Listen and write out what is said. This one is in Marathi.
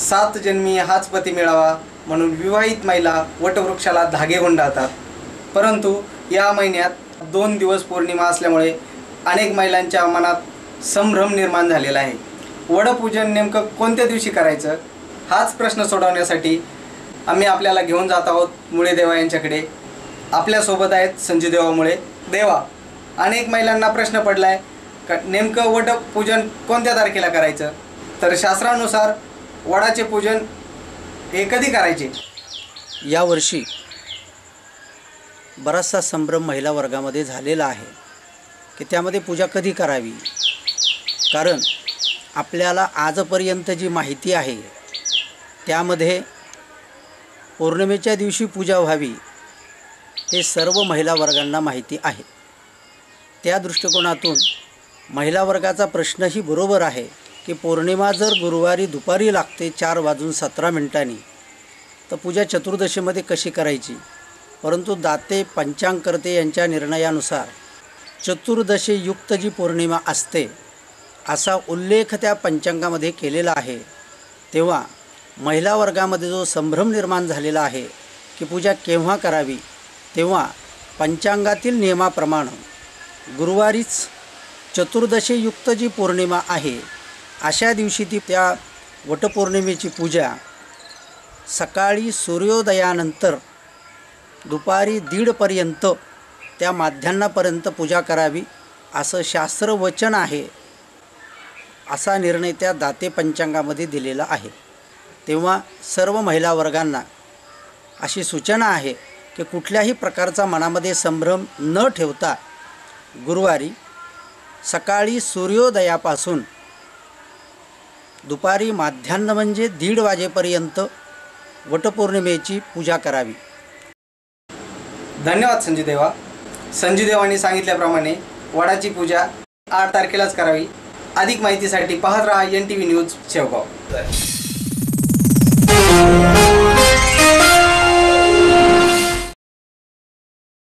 सात जन्मी हाच पती मिळावा म्हणून विवाहित महिला वटवृक्षाला धागे गुंडाळतात। परंतु या महिन्यात 2 दिवस पौर्णिमा असल्यामुळे अनेक महिलांच्या मनात संभ्रम निर्माण झालेला आहे। वडपूजन नेमकं कोणत्या दिवशी करायचं हाच प्रश्न सोडवण्यासाठी आम्ही आपल्याला घेऊन जात आहोत मुळे देवा यांच्याकडे। आपल्यासोबत आहेत संजू देवा मुळे। देवा, अनेक महिलांना प्रश्न पडलाय का नेमकं वटपूजन कोणत्या तारखेला करायचं, तर शास्त्रानुसार वडाचे पूजन हे कधी करायचे? यावर्षी बराचसा संभ्रम महिला वर्गामध्ये झालेला आहे की त्यामध्ये पूजा कधी करावी। कारण आपल्याला आजपर्यंत जी माहिती आहे त्यामध्ये पौर्णिमेच्या दिवशी पूजा व्हावी हे सर्व महिला वर्गांना माहिती आहे। त्या दृष्टिकोनातून महिला वर्गाचा प्रश्नही बरोबर आहे की पौर्णिमा जर गुरुवारी दुपारी लागते 4:17 तर पूजा चतुर्दशीमध्ये कशी करायची। परंतु दाते पंचांगकर्ते यांच्या निर्णयानुसार चतुर्दशीयुक्त जी पौर्णिमा असते असा उल्लेख त्या पंचांगामध्ये केलेला आहे। तेव्हा महिला वर्गामध्ये जो संभ्रम निर्माण झालेला आहे की पूजा केव्हा करावी, तेव्हा पंचांगातील नियमाप्रमाणे गुरुवारीच चतुर्दशीयुक्त जी पौर्णिमा आहे अशा दिवशी ती त्या वटपौर्णिमेची पूजा सकाळी सूर्योदयानंतर दुपारी 1:30पर्यंत त्या माध्यान्हापर्यंत पूजा करावी असं शास्त्रवचन आहे। असा निर्णय त्या दाते पंचांगामध्ये दिलेला आहे। तेव्हा सर्व महिला वर्गांना अशी सूचना आहे की कुठल्याही प्रकारचा मनामध्ये संभ्रम न ठेवता गुरुवारी सकाळी सूर्योदयापासून दुपारी माध्यान्ह म्हणजे 1:30 वाजेपर्यंत वटपौर्णिमेची पूजा करावी। धन्यवाद संजू देवा। संजू देवांनी सांगितल्याप्रमाणे वडाची पूजा 8 तारखेलाच करावी। अधिक माहितीसाठी पाहत रहा NTV न्यूज शेवगाव।